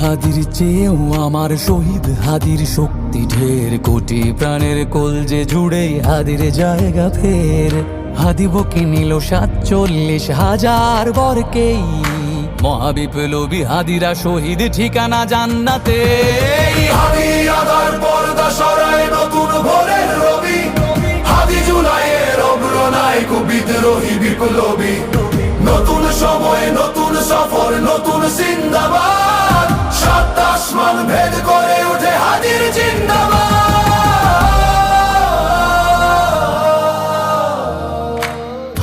হাদির চেয়েও আমার শহীদ হাদির শক্তি ঢের, কোটি প্রাণের কলজে জুড়ে হাদির জায়গা ফের। হাদি বকে নিল ৪৭,০০০ বরকেই, মহাবিপ্লবী হাদিরা শহীদ ঠিকানা জান্নাতে। হাদি আদার পর্দা সরায় নতুন ভোরের রবি, হাদি জুলাইয়ের অগ্রনায়ক বিদ্রোহী বিপ্লবী। নতুন সময় নতুন সফর নতুন জিন্দাবাদ, সাত আসমান ভেদ করে উঠে হাদির জিন্দাবাদ।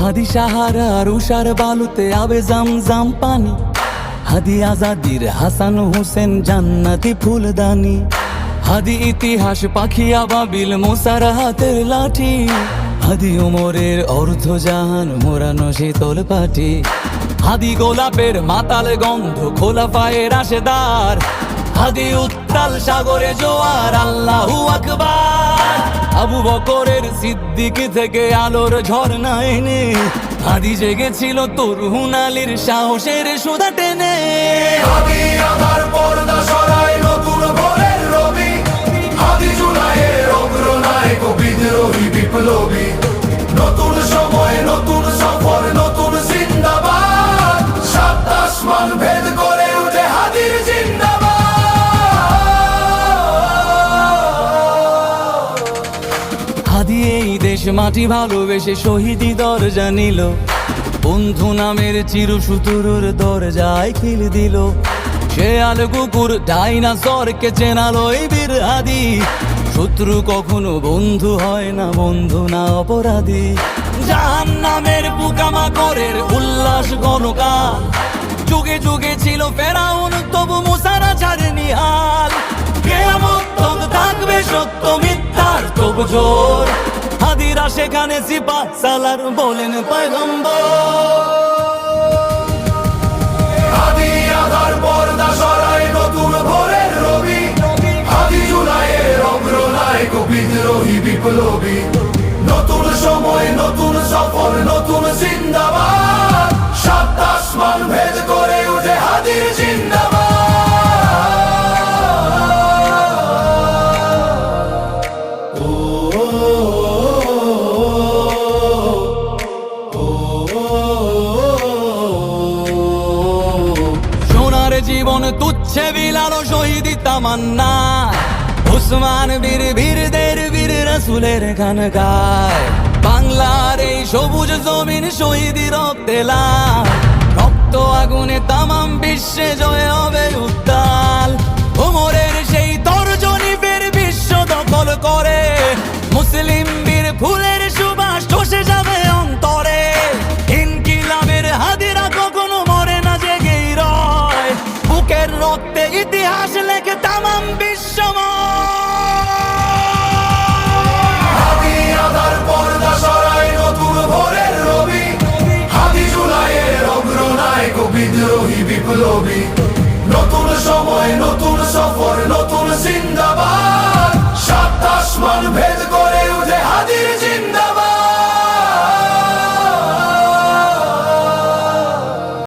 হাদি সাহারার উষার বালুতে আবে জামজাম পানি, হাদি আজাদির হাসান হোসেন জান্নাতি ফুলদানি। হাদি ইতিহাস পাখি আবাবিল মুসার হাতের লাঠি, হাদি ওমরের অর্ধজাহান মোরানো শীতল পাটি। হাদি গোলাপের মাতাল গন্ধ খোলাফায়ে রাশেদার, হাদি উত্তাল সাগরে জোয়ার আল্লাহু আকবার। আবু বকরের সিদ্দিক থেকে আলোর ঝর্ণা এনে, হাদি জেগেছিল তরুণ আলীর সাহসের সুধা টেনে। হাদি আদার পর্দা সরায় নতুন ভোরের রবি, হাদি জুলাইয়ের অগ্রনায়ক বিদ্রোহী বিপ্লবী। নতুন সময় নতুন সফর নতুন জিন্দাবাদ, সাত আসমান ভেদ করে উঠে হাদির জিন্দাবাদ। হাদি এই দেশ মাটি ভালোবেসে শহীদি দরজা নিল, বন্ধু নামের চিরসুতুরুর দরজায় খিল দিল। শেয়াল কুকুর ডাইনাসরকে চেনালো এই বীর হাদি, শত্রু কখনো বন্ধু হয় না, বন্ধু না অপরাধী। জাহান্নামের পোকামাকড়ের উল্লাস গণকাল, যুগে যুগে ছিল ফেরাউন তবু মুসারা ছাড়েনি হাল। কিয়ামত তক থাকবে সত্য মিথ্যার তব জোর, হাদিরা সেখানে সিপাহ সালার বলেন পয়গম্বর। হাদি আদার পর্দা সরায় নতুন ভোরের রবি, হাদি জুলাইয়ের অগ্রনায়ক বিদ্রোহী বিপ্লবী। নতুন সময় নতুন সফর নতুন জিন্দাবাদ, সাত আসমান ভেদ করে উঠে হাদির জিন্দাবাদ। সোনার জীবন তুচ্ছে বিলালো শহীদি তামান্না, উসমান বীর বীরদের বীর রাসূলের গান গায়। বাংলার এই সবুজ জমিন শহীদি রক্তে লাল, রক্ত আগুনে তামাম বিশ্বে জয় হবে উত্তাল। ওমরের সেই তর্জনী ফের বিশ্ব দখল করে, মুসলিম বীর ফুলের সুবাস চষে যাবে অন্তরে। ইনকিলাবের হাদিরা কখনো মরে না, জেগেই রয়, বুকের রক্তে ইতিহাস লেখে তামাম বিশ্বময়। হাদি আদার পর্দা সরায় নতুন ভোরের রবি, হাদি জুলাইয়ের অগ্রনায়ক বিদ্রোহী বিপ্লবী। নতুন সময় নতুন সফর নতুন জিন্দাবাদ, সাত আসমান ভেদ করে উঠে হাদির